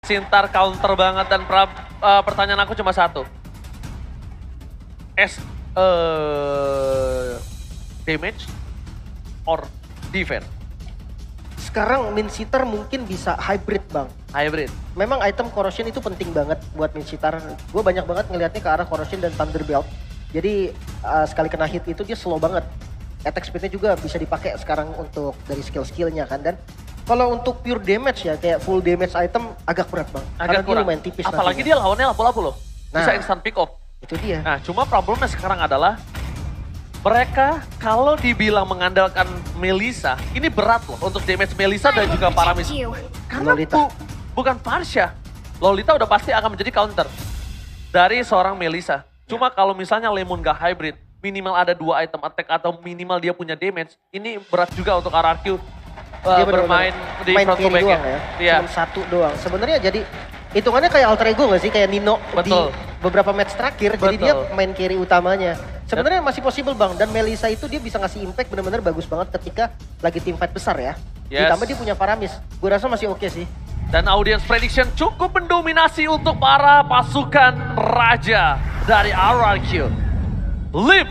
Sintar counter banget dan pertanyaan aku cuma satu. Damage or defense? Sekarang Minseeter mungkin bisa hybrid bang. Hybrid. Memang item corrosion itu penting banget buat Minseeter. Gue banyak banget ngelihatnya ke arah corrosion dan Thunderbelt. Jadi sekali kena hit itu dia slow banget. Attack speednya juga bisa dipakai sekarang untuk dari skill-skillnya kan. Dan kalau untuk pure damage ya kayak full damage item agak berat bang. Agak kurang. Dia lumayan tipis. Apalagi nantinya. dia lawannya lapu-lapu loh. Bisa Nah. instant pick off. Itu dia. Nah cuma problemnya sekarang adalah mereka kalau dibilang mengandalkan Melissa, ini berat loh untuk damage Melissa dan juga Paramis. Karena Lolita. bukan Parsha. Lolita udah pasti akan menjadi counter dari seorang Melissa. Cuma kalau misalnya Lemon gak hybrid, minimal ada 2 item attack atau minimal dia punya damage, ini berat juga untuk RRQ Dia bermain di main front to carry back doang ya. Iya. Cuma satu doang. Sebenarnya jadi hitungannya kayak alter ego gak sih? Kayak Nino Betul. di beberapa match terakhir. Jadi dia Betul. main carry utamanya. Sebenarnya masih possible bang. Dan Melissa itu dia bisa ngasih impact benar-benar bagus banget ketika lagi team fight besar ya. Yes. Ditambah dia punya Paramis. Gue rasa masih oke sih. Dan audience prediction cukup mendominasi untuk para pasukan raja dari RRQ. Lim,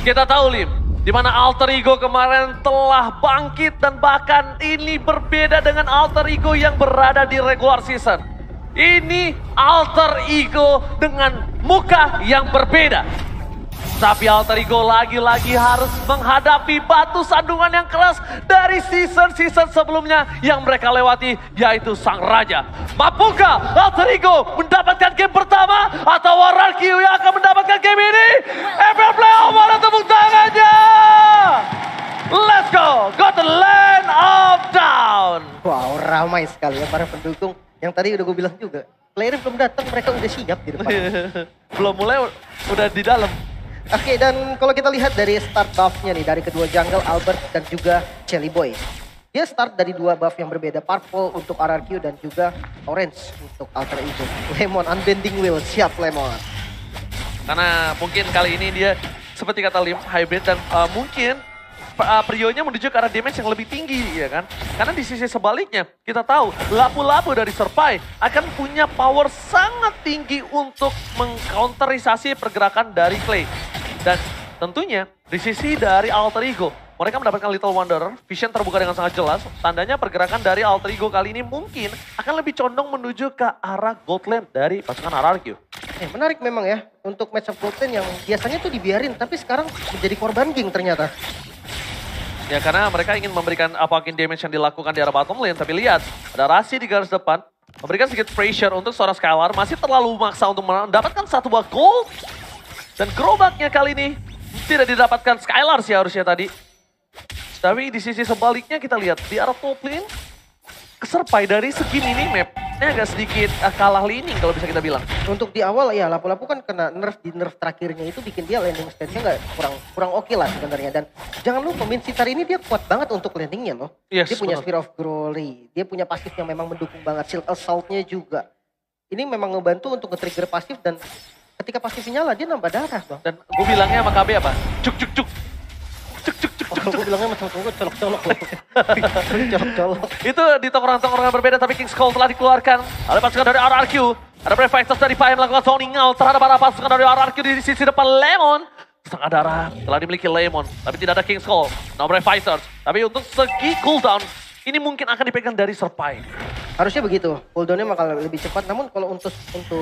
kita tahu Lim, di mana alter ego kemarin telah bangkit dan bahkan ini berbeda dengan alter ego yang berada di regular season. Ini alter ego dengan muka yang berbeda. Tapi alter ego lagi-lagi harus menghadapi batu sandungan yang keras dari season-season sebelumnya yang mereka lewati, yaitu Sang Raja. Mampukah alter ego mendapatkan game pertama atau RRQ yang akan mendapatkan game ini? FL Playoff, mana tepuk tangannya? Let's go to land of down. Wow ramai sekali ya para pendukung. Yang tadi udah gue bilang juga. Player belum datang mereka udah siap di depan. Belum mulai udah di dalam. Oke, dan kalau kita lihat dari start buff-nya nih, dari kedua jungle, Albert dan juga Jelly Boy. Dia start dari 2 buff yang berbeda, Purple untuk RRQ dan juga Orange untuk Alter Ego. Lemon, Unbending Will, siap Lemon. Karena mungkin kali ini dia seperti kata Lim, hybrid dan mungkin Prionya menuju ke arah damage yang lebih tinggi ya kan. Karena di sisi sebaliknya kita tahu lapu-lapu dari Serpai akan punya power sangat tinggi untuk mengcounterisasi pergerakan dari Clay. Dan tentunya di sisi dari Alter Ego mereka mendapatkan Little Wanderer, vision terbuka dengan sangat jelas. Tandanya pergerakan dari Alter Ego kali ini mungkin akan lebih condong menuju ke arah Gold Lane dari pasukan RRQ. Menarik memang ya untuk matchup Gold Lane yang biasanya tuh dibiarin tapi sekarang menjadi korban king ternyata. Ya karena mereka ingin memberikan apapun damage yang dilakukan di arah bottom lane. Tapi lihat, ada Rasi di garis depan. Memberikan sedikit pressure untuk seorang Skylar. Masih terlalu maksa untuk mendapatkan 1 buah gold. Dan gerobaknya kali ini tidak didapatkan Skylar sih harusnya tadi. Tapi di sisi sebaliknya kita lihat di arah top lane. Keserpai dari segi minimap. Ini agak sedikit kalah leaning kalau bisa kita bilang. Untuk di awal ya lapu-lapu kan kena nerf di nerf terakhirnya itu bikin dia landing stage-nya nggak kurang oke lah sebenarnya. Dan jangan lupa Minseeter ini dia kuat banget untuk landingnya loh. Yes, Dia punya betul. Sphere of Glory, dia punya pasif yang memang mendukung banget. Shield Assault-nya juga. Ini memang ngebantu untuk nge-trigger pasif dan ketika pasifnya nyala dia nambah darah bang. Dan gue bilangnya sama KB apa? Cuk cuk cuk. Gue bilangnya macam gue colok-colok loh. Colok-colok. Itu di tongkrongan-tongkrongan berbeda tapi King's Call telah dikeluarkan oleh pasukan dari RRQ. Ada Brave Fighters dari Pai melakukan zoning out terhadap para pasukan dari RRQ di sisi depan Lemon. Setengah darah telah dimiliki Lemon tapi tidak ada King's Call. No Brave Fighters. Tapi untuk segi cooldown ini mungkin akan dipegang dari Serpai. Harusnya begitu, cooldownnya bakal lebih cepat. Namun kalau untuk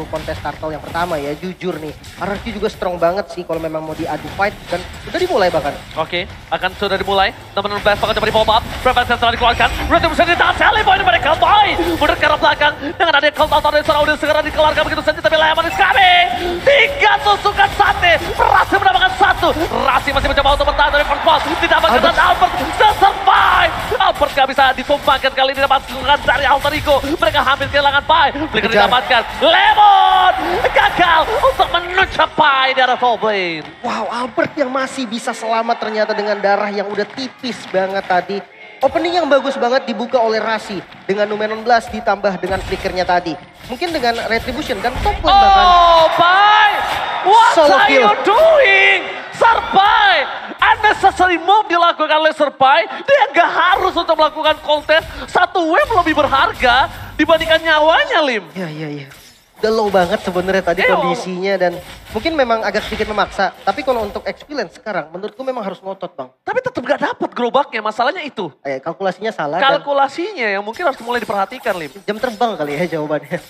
kontes turtle yang pertama ya, jujur nih, RRQ juga strong banget sih kalau memang mau diadu fight dan udah dimulai bahkan. Oke, akan sudah dimulai. Teman-teman Blast bakal coba di-pop up. Preference telah dikeluarkan. Return bisa ditahan. Sally Boy mereka boy. Mundur ke arah belakang. Dengan ada call out dari seorang audiens segera dikeluarkan begitu saja. Tapi Lemon is coming. 3 tusukan sate. Berhasil mendapatkan 1. Rasi masih mencoba untuk bertahan dari first ball. Didapatkan dan Albert survive. Albert gak bisa ditumpangkan kali ini dapat dari Alter Ego. Mereka hampir kehilangan Pai. Flicker didapatkan. Lemon gagal untuk menuju Pai di arah top lane. Wow, Albert yang masih bisa selamat ternyata dengan darah yang udah tipis banget tadi. Opening yang bagus banget dibuka oleh Rasi. Dengan Numenon Blast ditambah dengan flickernya tadi. Mungkin dengan Retribution dan top lane bahkan. Oh, Pai! What Solo are kill. you doing? Serpai! Unnecessary move dilakukan oleh Serpai. Dia nggak harus untuk melakukan kontes. 1 wave lebih berharga dibandingkan nyawanya, Lim. Iya. Udah low banget sebenarnya tadi kondisinya dan mungkin memang agak sedikit memaksa. Tapi kalau untuk experience sekarang menurutku memang harus ngotot bang. Tapi tetap gak dapat gerobaknya, masalahnya itu. Kalkulasinya salah. Kalkulasinya yang mungkin harus mulai diperhatikan, Lim. Jam terbang kali ya jawabannya.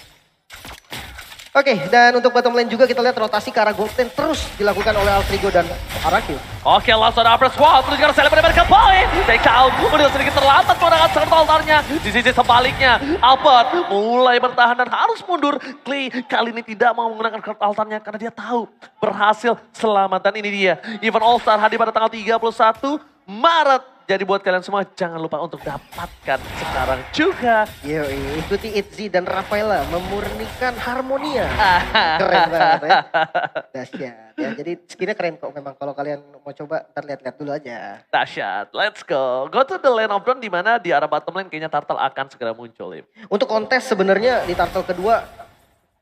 Oke, dan untuk bottom lane juga kita lihat rotasi ke arah gold lane terus dilakukan oleh Altrigo dan RRQ. Oke, langsung ada upper squad menuju ke arah mereka poin. Take out, udah sedikit terlambat menggunakan serta altarnya. Di sisi sebaliknya, Albert mulai bertahan dan harus mundur. Clay kali ini tidak mau menggunakan kartu altarnya karena dia tahu berhasil selamat. Dan ini dia, event All Star hadir pada tanggal 31 Maret. Jadi buat kalian semua jangan lupa untuk dapatkan sekarang juga. Yoi, ikuti Itzy dan Rafaela memurnikan Harmonia. Keren banget ya. Dahsyat ya. Jadi skinnya keren kok memang kalau kalian mau coba ntar lihat-lihat dulu aja. Dahsyat, let's go. Go to the lane of dawn di mana di arah bottom lane kayaknya Turtle akan segera muncul. Lim. Untuk kontes sebenarnya di Turtle kedua,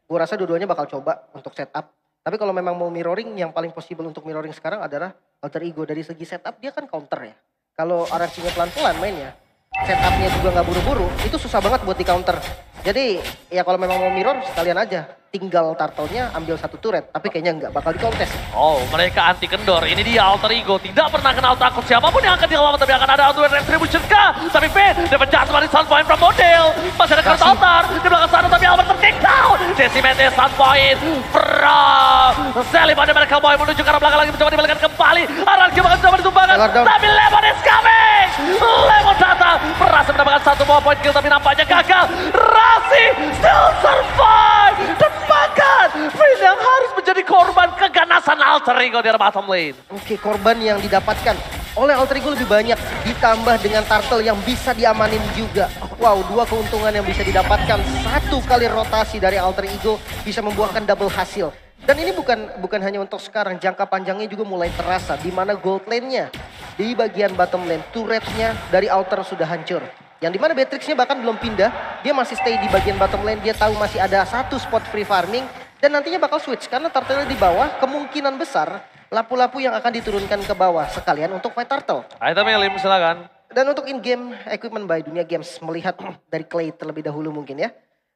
gue rasa dua-duanya bakal coba untuk setup. Tapi kalau memang mau mirroring, yang paling possible untuk mirroring sekarang adalah Alter Ego. Dari segi setup dia kan counter ya. Kalau RRQ-nya pelan-pelan mainnya, setupnya juga nggak buru-buru, itu susah banget buat di counter. Jadi ya kalau memang mau mirror sekalian aja, tinggal turtle-nya ambil satu turret, tapi kayaknya nggak bakal di kontes. Oh, mereka anti kendor. Ini dia Alter Ego, tidak pernah kenal takut siapapun yang akan dilawan, tapi akan ada Outward Retribution kah? Tapi Ben dapat jatuh dari Sun Point from model. Masih ada kartu altar di belakang sana, tapi Albert ter-take down. Decimated Sun Point from Sally pada mereka boy menuju ke arah belakang lagi, mencoba dibalikan kembali. RRQ bakal coba ditumbangkan, tapi Lemon is coming. Lemon datang, berhasil mendapatkan satu buah point kill, tapi nampaknya gagal. Rasi still survive. Dan bahkan Finn yang harus menjadi korban keganasan Alter Ego di bottom lane. Oke, korban yang didapatkan oleh Alter Ego lebih banyak, ditambah dengan turtle yang bisa diamanin juga. Wow, dua keuntungan yang bisa didapatkan. Satu kali rotasi dari Alter Ego bisa membuahkan double hasil. Dan ini bukan hanya untuk sekarang, jangka panjangnya juga mulai terasa. Di mana gold lane-nya, di bagian bottom lane, turretnya dari Alter sudah hancur. Yang dimana Beatrix-nya bahkan belum pindah, dia masih stay di bagian bottom lane, dia tahu masih ada satu spot free farming. Dan nantinya bakal switch, karena turtle di bawah kemungkinan besar lapu-lapu yang akan diturunkan ke bawah sekalian untuk fight turtle. Ayo Lim, silakan. Dan untuk in-game equipment by Dunia Games, melihat dari Clay terlebih dahulu mungkin ya.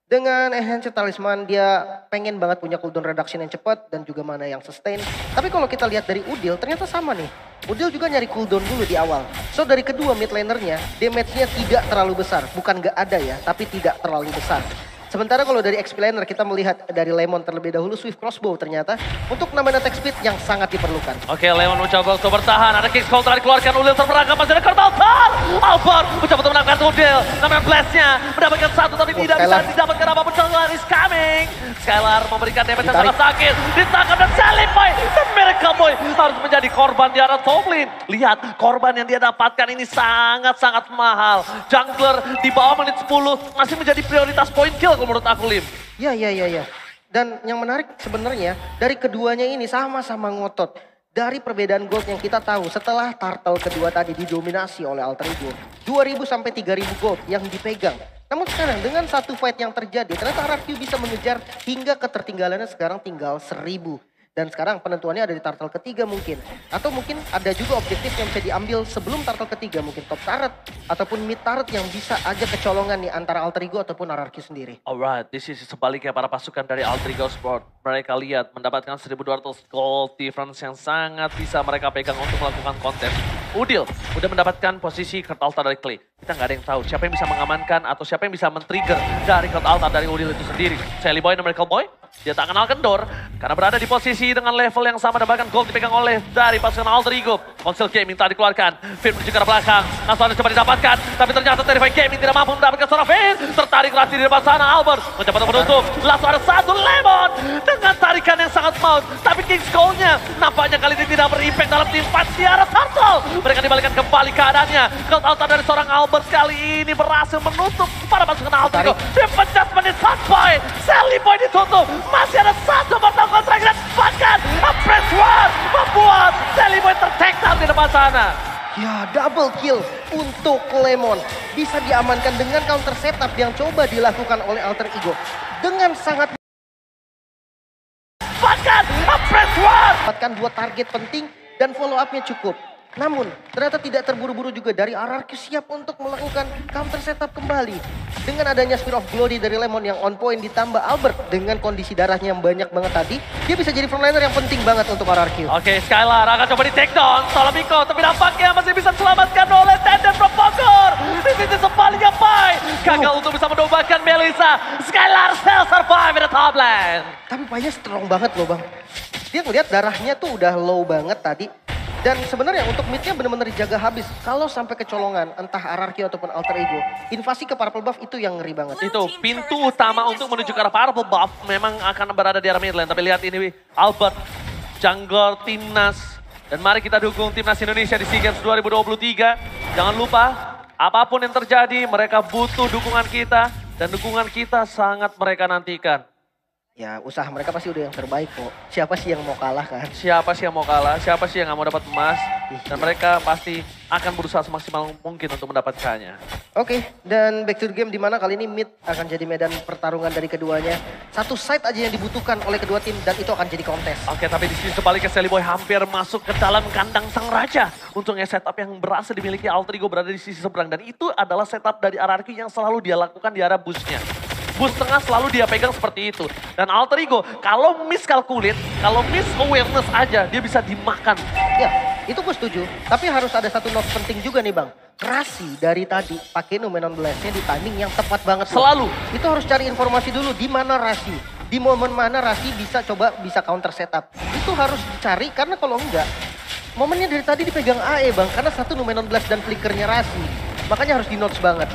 Dengan Enhanced Talisman dia pengen banget punya cooldown reduction yang cepat dan juga mana yang sustain. Tapi kalau kita lihat dari Udil ternyata sama nih. Udil juga nyari cooldown dulu di awal. So dari kedua mid lanernya damage-nya tidak terlalu besar. Bukan gak ada ya, tapi tidak terlalu besar. Sementara kalau dari XP laner kita melihat dari Lemon terlebih dahulu Swift Crossbow ternyata untuk nambah attack speed yang sangat diperlukan. Oke, Lemon mencoba untuk bertahan. Ada King's Call telah dikeluarkan. Udil terperangkap masih ada Kartaltar. Albert mencoba untuk menangkap Udil. Namanya Blast-nya mendapatkan satu tapi tidak bisa didapatkan apapun. Skylar is coming. Skylar memberikan damage yang sangat sakit. Ditangkap dan Sally Boy dan Miracle Boy harus menjadi korban di arah top lane. Lihat korban yang dia dapatkan ini sangat-sangat mahal. Jungler di bawah menit 10 masih menjadi prioritas point kill menurut aku Lim. Ya. Dan yang menarik sebenarnya dari keduanya ini sama-sama ngotot. Dari perbedaan gold yang kita tahu setelah turtle kedua tadi didominasi oleh Alter Ego. 2000 sampai 3000 gold yang dipegang. Namun sekarang dengan satu fight yang terjadi ternyata RRQ bisa mengejar hingga ketertinggalannya sekarang tinggal 1000. Dan sekarang penentuannya ada di turtle ketiga mungkin. Atau mungkin ada juga objektif yang bisa diambil sebelum turtle ketiga. Mungkin top turret ataupun mid turret yang bisa aja kecolongan nih antara Alter Ego ataupun RRQ sendiri. Alright, di sisi sebaliknya para pasukan dari Alter Ego Sport. Mereka lihat mendapatkan 1200 gold difference yang sangat bisa mereka pegang untuk melakukan konten. Udil udah mendapatkan posisi Kurt Altar dari Clay. Kita nggak ada yang tahu siapa yang bisa mengamankan atau siapa yang bisa men-trigger dari Kurt Altar dari Udil itu sendiri. Sally Boy dan Miracle Boy, dia tak kenal kendor karena berada di posisi dengan level yang sama dan bahkan gold dipegang oleh dari pasukan Alter Ego. Console Gaming tak dikeluarkan, Finn menuju ke arah belakang, langsung ada coba didapatkan, tapi ternyata Terrify Gaming tidak mampu mendapatkan seorang Finn. Tertarik Rasi di depan sana, Albert mencoba untuk menutup, langsung ada satu Lemon dengan tarikan yang sangat maut. Tapi King's Call-nya nampaknya kali ini tidak berimpact dalam tim fight di arah Turtle. Mereka dibalikan kembali keadaannya. Cold Altar dari seorang Albert kali ini berhasil menutup para pasukan Alter Ego. Dipencet menit sampai Sally Boy ditutup. Masih ada satu bertanggung kontrak dan bahkan Press One membuat Sally Boy ter-take down di depan sana. Ya, double kill untuk Lemon. Bisa diamankan dengan counter setup yang coba dilakukan oleh Alter Ego. Dengan sangat bahkan Press One dapatkan dua target penting dan follow up-nya cukup. Namun ternyata tidak terburu-buru juga dari RRQ siap untuk melakukan counter setup kembali. Dengan adanya Spear of Glory dari Lemon yang on point ditambah Albert dengan kondisi darahnya yang banyak banget tadi. Dia bisa jadi frontliner yang penting banget untuk RRQ. Oke, Skylar akan coba di take down Solomiko, tapi nampaknya masih bisa diselamatkan oleh Tenden from Bogor. Di sisi sebaliknya Pai gagal untuk bisa mendobakan Melissa. Skylar still survive in the top lane. Tapi Painya strong banget loh bang. Dia ngeliat darahnya tuh udah low banget tadi. Dan sebenarnya untuk midnya benar-benar dijaga habis. Kalau sampai kecolongan, entah RRQ ataupun Alter Ego, invasi ke Purple Buff itu yang ngeri banget. Itu pintu utama untuk menuju ke arah Purple Buff memang akan berada di arah mid lane. Tapi lihat ini Albert, jungle Timnas. Dan mari kita dukung Timnas Indonesia di SEA Games 2023. Jangan lupa, apapun yang terjadi mereka butuh dukungan kita. Dan dukungan kita sangat mereka nantikan. Ya usaha mereka pasti udah yang terbaik kok. Siapa sih yang mau kalah kan? Siapa sih yang mau kalah, siapa sih yang nggak mau dapat emas. Dan mereka pasti akan berusaha semaksimal mungkin untuk mendapatkannya. Oke, dan back to the game dimana kali ini mid akan jadi medan pertarungan dari keduanya. Satu side aja yang dibutuhkan oleh kedua tim dan itu akan jadi kontes. Oke, tapi di sisi sebaliknya Sally Boy hampir masuk ke dalam kandang sang raja. Untungnya setup yang berhasil dimiliki Alter Ego berada di sisi seberang. Dan itu adalah setup dari RRQ yang selalu dia lakukan di arah busnya. Bus tengah selalu dia pegang seperti itu. Dan Alter Ego, kalau miskalkulit, kalau miss awareness aja, dia bisa dimakan. Ya, itu gue setuju. Tapi harus ada satu note penting juga nih bang. Rasi dari tadi pakai Numenon Blast-nya di timing yang tepat banget. Selalu. Itu harus cari informasi dulu di mana Rasi. Di momen mana Rasi bisa counter setup. Itu harus dicari karena kalau enggak, momennya dari tadi dipegang AE bang. Karena satu Numenon Blast dan flickernya Rasi. Makanya harus di notes banget.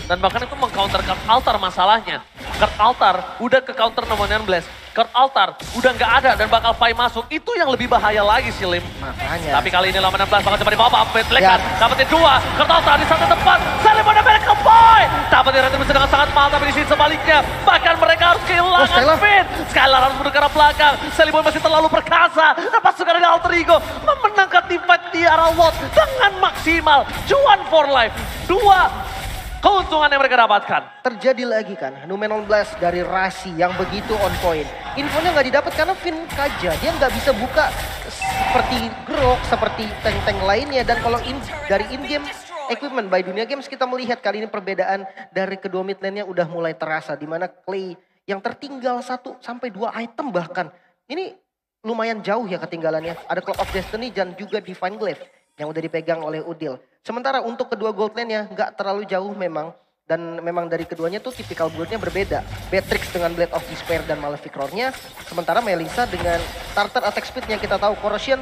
Dan bahkan itu meng-counter Kurt Altar masalahnya. Kurt Altar udah ke counter Numenon Blast. Kurt Altar udah nggak ada dan bakal Pai masuk. Itu yang lebih bahaya lagi sih Lim. Makanya. Tapi kali ini lawan 16 bakal coba dibawa. Petlekan Ya. dapetin 2. Kurt Altar di satu tempat. Salim udah balik ke Pai. Dapetin retribusi dengan sangat mahal tapi di sini sebaliknya. Bahkan mereka harus kehilangan spin. Skylar harus mundur ke arah belakang. Salim masih terlalu perkasa. Dan pasukan dari Alter Ego memenangkan teamfight di arah Lot dengan maksimal. Cuan for life. 2 keuntungan yang mereka dapatkan. Terjadi lagi kan, Numenon Blast dari Rasi yang begitu on point. Infonya nggak didapat karena Finn Kaja, dia nggak bisa buka seperti Grok, seperti tank-tank lainnya. Dan kalau dari in-game equipment by Dunia Games kita melihat kali ini perbedaan dari kedua mid lane-nya udah mulai terasa. Dimana Clay yang tertinggal 1 sampai 2 item bahkan. Ini lumayan jauh ya ketinggalannya. Ada Clock of Destiny dan juga Divine Glaive yang udah dipegang oleh Udil. Sementara untuk kedua gold lane-nya nggak terlalu jauh memang. Dan memang dari keduanya tuh tipikal build-nya berbeda. Beatrix dengan Blade of Despair dan Malefic Roar-nya. Sementara Melissa dengan starter attack speed-nya kita tahu. Corrosion,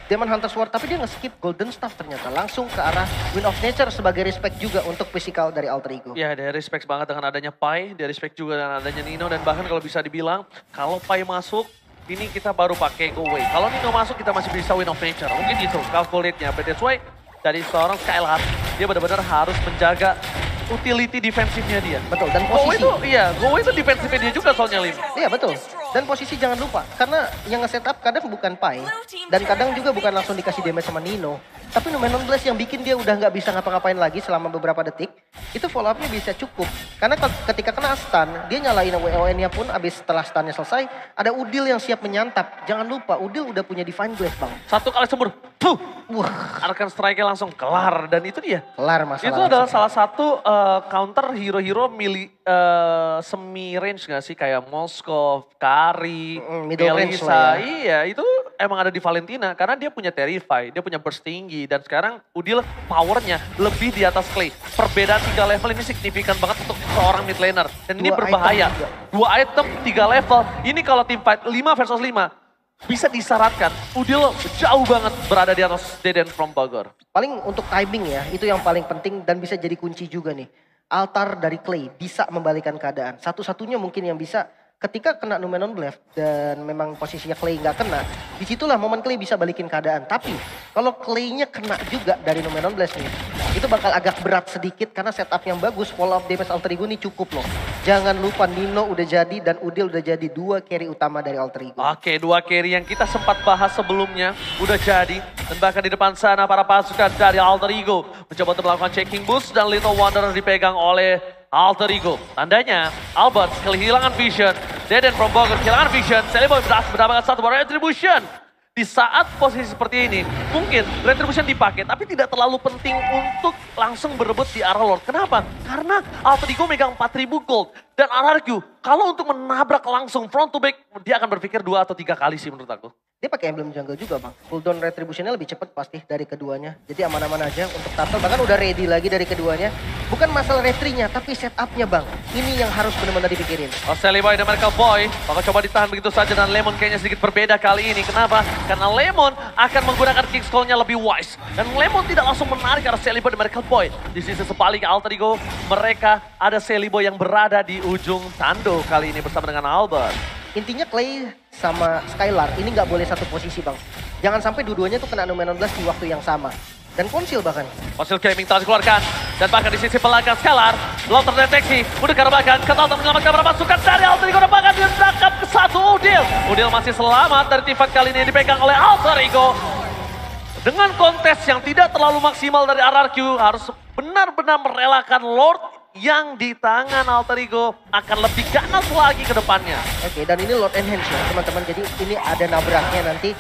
Demon Hunter Sword. Tapi dia nge-skip Golden Staff ternyata. Langsung ke arah Wind of Nature sebagai respect juga untuk physical dari Alter Ego. Ya, dia respect banget dengan adanya Pai. Dia respect juga dengan adanya Nino. Dan bahkan kalau bisa dibilang, kalau Pai masuk, ini kita baru pakai go away. Kalau Nino masuk kita masih bisa Wind of Nature. Mungkin itu calculate-nya. But that's why dari seorang Skylar, dia benar-benar harus menjaga utility defensifnya dia. Betul, dan Go away posisi. Go away itu defensifnya dia juga soalnya Lim. Iya betul. Dan posisi jangan lupa, karena yang nge-setup kadang bukan Pai. Dan kadang juga bukan langsung dikasih damage sama Nino. Tapi Numenon Blast yang bikin dia udah nggak bisa ngapa-ngapain lagi selama beberapa detik. Itu follow up-nya bisa cukup. Karena ketika kena stun, dia nyalain WON-nya pun abis setelah stunnya selesai. Ada Udil yang siap menyantap. Jangan lupa, Udil udah punya Divine Glaive bang. Satu kali sembur, puh, Wah, Arkan Strike langsung kelar. Dan itu dia. kelar masalah. Itu adalah salah satu counter hero-hero semi range gak sih? Kayak Moskov, Kari, middle range Melissa. lah ya. Iya, itu emang ada di Valentina. Karena dia punya Terrify, dia punya burst tinggi. Dan sekarang Udil powernya lebih di atas Clay. Perbedaan 3 level ini signifikan banget untuk seorang mid laner. Dan ini 2 berbahaya. item juga. 2 item, 3 level. Ini kalau team fight 5 versus 5. Bisa disyaratkan, Udil jauh banget berada di atas Deden from Bogor. Paling untuk timing ya, itu yang paling penting dan bisa jadi kunci juga nih. Altar dari Clay bisa membalikan keadaan. Satu-satunya mungkin yang bisa ketika kena Numenon Blast dan memang posisinya Clay nggak kena, disitulah momen Clay bisa balikin keadaan. Tapi kalau Clay-nya kena juga dari Numenon Blast nih, itu bakal agak berat sedikit karena setup yang bagus, follow up damage Alter Ego ini cukup loh. Jangan lupa Nino udah jadi dan Udil udah jadi 2 carry utama dari Alter Ego. Oke, 2 carry yang kita sempat bahas sebelumnya udah jadi. Dan bahkan di depan sana para pasukan dari Alter Ego mencoba untuk melakukan checking boost dan Little Wanderer dipegang oleh Alter Ego. Tandanya Albert kehilangan vision. Deden from Bogor kehilangan vision. Sally Boy berhasil mendapatkan satu bar retribution. Di saat posisi seperti ini, mungkin Retribution dipakai, tapi tidak terlalu penting untuk langsung berebut di arah Lord. Kenapa? Karena Alter Ego megang 4.000 gold. Dan RRQ, kalau untuk menabrak langsung front to back, dia akan berpikir 2 atau 3 kali sih menurut aku. Dia pakai emblem jungle juga bang. Cooldown Retributionnya lebih cepat pasti dari keduanya. Jadi aman-aman aja untuk turtle. Bahkan udah ready lagi dari keduanya. Bukan masalah retrinya, tapi setupnya bang. Ini yang harus benar-benar dipikirin. Sally Boy dan Merkel Boy bakal coba ditahan begitu saja. Dan Lemon kayaknya sedikit berbeda kali ini. Kenapa? Karena Lemon akan menggunakan King Skull-nya lebih wise. Dan Lemon tidak langsung menarik karena Sally Boy dan Merkel Boy. Di sisi sebaliknya Alter Ego, mereka ada Sally Boy yang berada di ujung tando kali ini bersama dengan Albert. Intinya Clay sama Skylar ini nggak boleh satu posisi bang. Jangan sampai dua-duanya tuh kena Numenon Blast di waktu yang sama. Dan Konsil bahkan. Konsil Gaming telah dikeluarkan. Dan bahkan di sisi belakang Skylar. Belum terdeteksi. Udah ke belakang. Ketalton menyelamatkan beberapa pasukan dari Alter Ego. Dan bahkan dia menangkap ke satu Udil. Udil masih selamat dari tim fight kali ini dipegang oleh Alter Ego. Dengan kontes yang tidak terlalu maksimal dari RRQ. Harus benar-benar merelakan Lord yang di tangan Alter Ego akan lebih ganas lagi ke depannya. Oke, dan ini Lord Enhance ya teman-teman. Jadi ini ada nabraknya nanti.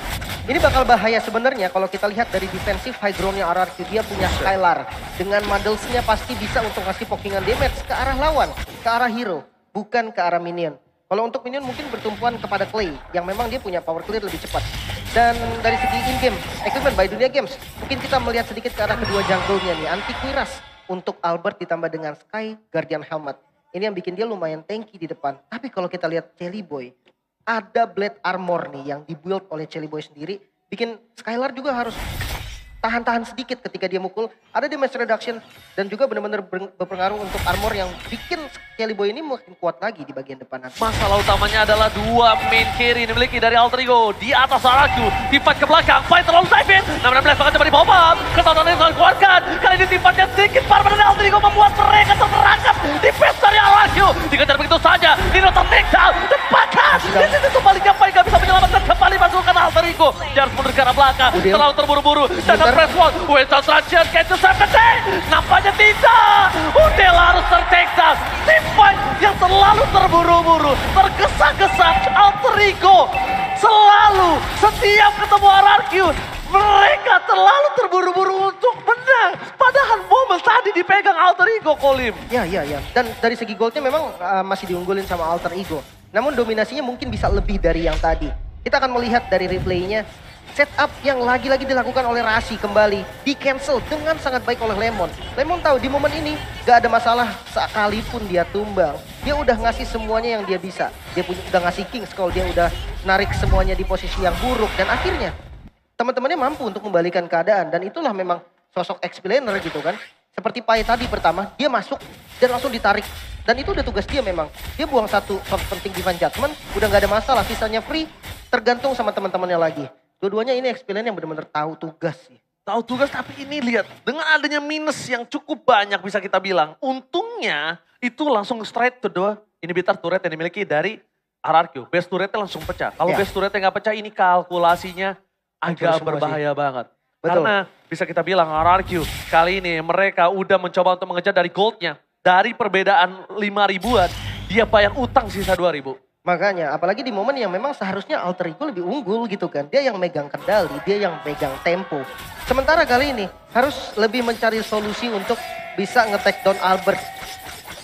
Ini bakal bahaya sebenarnya kalau kita lihat dari defensif high ground-nya RRQ. Dia punya Skylar. Dengan Muddles-nya pasti bisa untuk ngasih pokingan damage ke arah lawan, ke arah hero, bukan ke arah minion. Kalau untuk minion mungkin bertumpuan kepada Clay, yang memang dia punya power clear lebih cepat. Dan dari segi in-game, equipment by Dunia Games, mungkin kita melihat sedikit ke arah kedua jungle-nya nih. Anti-Quiras untuk Albert ditambah dengan Sky Guardian Helmet. Ini yang bikin dia lumayan tanky di depan. Tapi kalau kita lihat Shelly Boy, ada Blade Armor nih yang dibuild oleh Shelly Boy sendiri. Bikin Skylar juga harus tahan-tahan sedikit ketika dia mukul. Ada damage reduction dan juga benar-benar berpengaruh untuk armor yang bikin Shelly Boy ini makin kuat lagi di bagian depan nanti. Masalah utamanya adalah dua main carry yang dimiliki dari Alter Ego. Di atas RRQ, fight ke belakang, fight terlalu safe. 16 bahkan coba di-pop-up. Ketonton yang telah dikeluarkan. Kali ini fightnya sedikit parah dari Alter Ego membuat mereka terperangkap di face dari RRQ. Dikejar begitu saja, Nino ter-takedown. Tepakan, di sisi sebaliknya Pai gak bisa menyelamatkan kembali pasukan Alter Ego. Dia harus mundur ke arah belakang, terlalu terburu-buru. Dan press one, Wentz Transition, catch to 17. Nampaknya tidak. Udel harus ter-takedown. Fight yang terlalu terburu-buru, tergesa-gesa. Alter Ego selalu setiap ketemu RRQ, mereka terlalu terburu-buru untuk menang. Padahal momen tadi dipegang Alter Ego, Kolim. Ya. Dan dari segi goldnya memang masih diunggulin sama Alter Ego. Namun dominasinya mungkin bisa lebih dari yang tadi. Kita akan melihat dari replaynya. Setup yang lagi-lagi dilakukan oleh Rasi kembali di cancel dengan sangat baik oleh Lemon. Lemon tahu di momen ini gak ada masalah sekalipun dia tumbang. Dia udah ngasih semuanya yang dia bisa. Dia udah ngasih Kings Call, dia udah narik semuanya di posisi yang buruk. Dan akhirnya teman-temannya mampu untuk membalikan keadaan. Dan itulah memang sosok explainer gitu kan. Seperti Pai tadi pertama, dia masuk dan langsung ditarik. Dan itu udah tugas dia memang. Dia buang satu source penting Divine Judgment, udah gak ada masalah. Sisanya free, tergantung sama teman-temannya lagi. Dua-duanya ini explainer yang benar-benar tahu tugas sih. Tahu tugas, tapi ini lihat dengan adanya minus yang cukup banyak bisa kita bilang. Untungnya itu langsung straight to the inhibitor turret yang dimiliki dari RRQ. Base turretnya langsung pecah. Kalau base turretnya nggak pecah, ini kalkulasinya agak berbahaya banget. Betul. Karena bisa kita bilang RRQ kali ini mereka udah mencoba untuk mengejar dari goldnya. Dari perbedaan 5 ribuan, dia bayar utang sisa 2 ribu. Makanya, apalagi di momen yang memang seharusnya Alter Ego lebih unggul gitu kan. Dia yang megang kendali, dia yang megang tempo. Sementara kali ini harus lebih mencari solusi untuk bisa nge-take down Albert.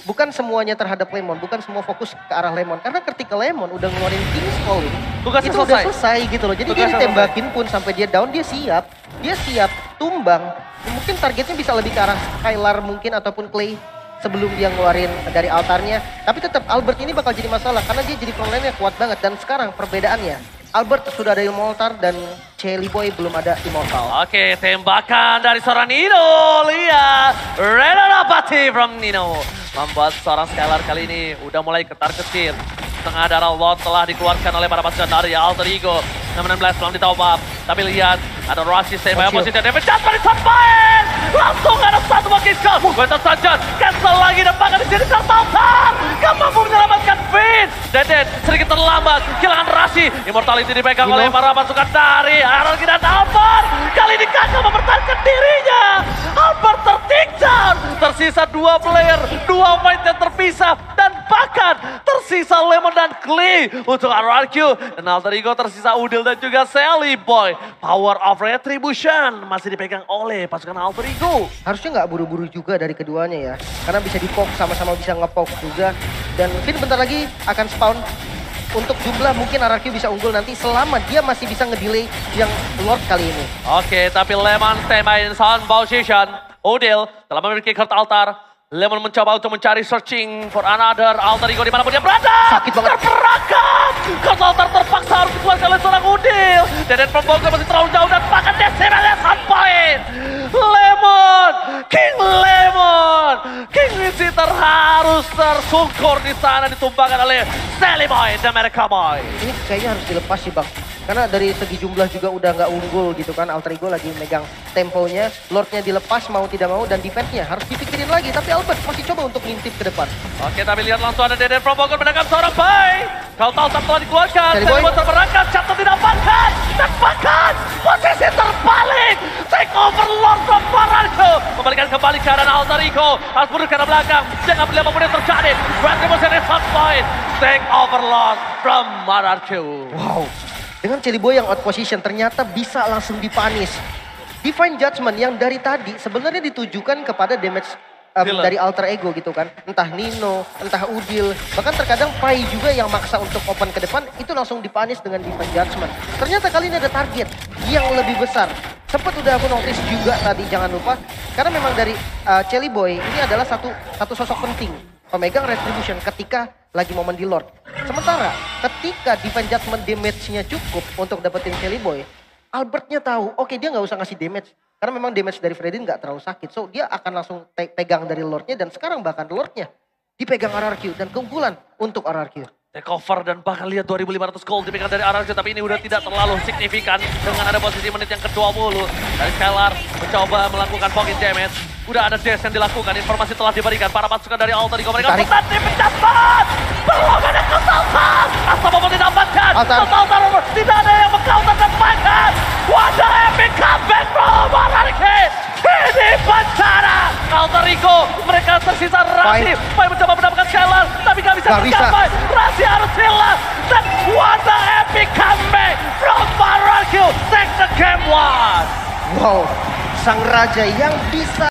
Bukan semuanya terhadap Lemon, bukan semua fokus ke arah Lemon. Karena ketika Lemon udah ngeluarin King's Call tugasnya itu udah selesai gitu loh. Jadi dia ditembakin pun sampai dia down, dia siap tumbang. Mungkin targetnya bisa lebih ke arah Skylar mungkin ataupun Clay. Sebelum dia ngeluarin dari altarnya. Tapi tetap Albert ini bakal jadi masalah. Karena dia jadi frontline-nya kuat banget. Dan sekarang perbedaannya. Albert sudah ada Immortal dan Shelly Boy belum ada Immortal. Oke, tembakan dari seorang Nino. Lihat. Renanapati from Nino. Membuat seorang Skylar kali ini udah mulai ketar-ketir. Setengah darah Lord telah dikeluarkan oleh para pasukan dari Alter Ego. 16 belum ditop up. Tapi lihat. Ada Rossi standby posisi dan damage jatuh disampaikan. Langsung ada satu wakil skill. Wentz Transition. Cancel lagi dan bahkan di sini tertampar. Gak mampu menyelamatkan Finn. Deden sedikit terlambat. Kehilangan Rossi. Immortality dipegang oleh para pasukan dari RRQ dan Albert. Kali ini gagal mempertahankan dirinya. Albert tertikam. Tersisa 2 player. 2 fight yang terpisah. Dan bahkan tersisa Lemon dan Klee untuk RRQ. Dan Alter Ego tersisa Udil dan juga Sally Boy. Power of Retribution masih dipegang oleh pasukan Alter Ego. Harusnya nggak buru-buru juga dari keduanya ya. Karena bisa di-poke, sama-sama bisa nge-poke juga. Dan Finn bentar lagi akan spawn. Untuk jumlah mungkin RRQ bisa unggul nanti selama dia masih bisa ngedelay yang Lord kali ini. Oke, tapi Lemon standby in sound position. Udil telah memiliki Kurt Altar. Lemon mencoba untuk mencari searching for another Alter Ego dimanapun dia berada. Sakit banget. Terperangkap. Kurt Altar terpaksa harus dikeluarkan oleh seorang Udil. Deden from Bogor masih terlalu jauh dan bahkan Desimel sound point. Lemon, King Visitor harus tersungkur di sana ditumbangkan oleh Sally Boy dan America Boy. Ini kayaknya harus dilepas sih Bang. Karena dari segi jumlah juga udah nggak unggul gitu kan. Alter Ego lagi megang temponya. Lordnya dilepas mau tidak mau dan defense-nya harus dipikirin lagi. Tapi Albert masih coba untuk ngintip ke depan. Oke, tapi lihat langsung ada Deden from Bogor menangkap seorang Bay. Kalau Talsam telah dikeluarkan, Sally Boy terberangkat, Chapter didapatkan. Dan bahkan posisi terbalik. Take over Lord from Baranco. Membalikan kembali keadaan Alter Ego. Harus mundur ke arah belakang. Jangan beli apapun yang terjadi. Retribution is hot point. Take over Lord from Baranco. Wow. Dengan Sally Boy yang out position ternyata bisa langsung dipanis. Divine Judgment yang dari tadi sebenarnya ditujukan kepada damage dari Alter Ego gitu kan. Entah Nino, entah Udil. Bahkan terkadang Pai juga yang maksa untuk open ke depan itu langsung dipanis dengan Divine Judgment. Ternyata kali ini ada target yang lebih besar. Sempat udah aku notice juga tadi jangan lupa. Karena memang dari Sally Boy ini adalah satu sosok penting. Pemegang Retribution ketika lagi momen di Lord. Sementara ketika Divine Judgment damage-nya cukup untuk dapetin Sally Boy, Albertnya tahu, oke dia nggak usah ngasih damage. Karena memang damage dari Freddy nggak terlalu sakit. So dia akan langsung pegang dari Lordnya dan sekarang bahkan Lordnya dipegang RRQ dan keunggulan untuk RRQ. Takeover dan bahkan lihat 2.500 gold dipegang dari RRQ, tapi ini udah tidak terlalu signifikan dengan ada posisi menit yang ke-20. Dan Skylar mencoba melakukan pocket damage. Udah ada dash yang dilakukan, informasi telah diberikan para pasukan dari Alter Ego. Mereka bertanding pencatat! Belum ada kesaltan! Asal mobil didapatkan! Altar tidak ada yang meng-counter dan bahkan what the epic comeback from RRQ! Ini bencana! Alter Ego, mereka tersisa Rasi. Pai mencoba mendapatkan Skylar, tapi gak bisa tercapai. Rasi harus hilang. Dan what the epic comeback from RRQ! Take the game one! Wow, sang raja yang bisa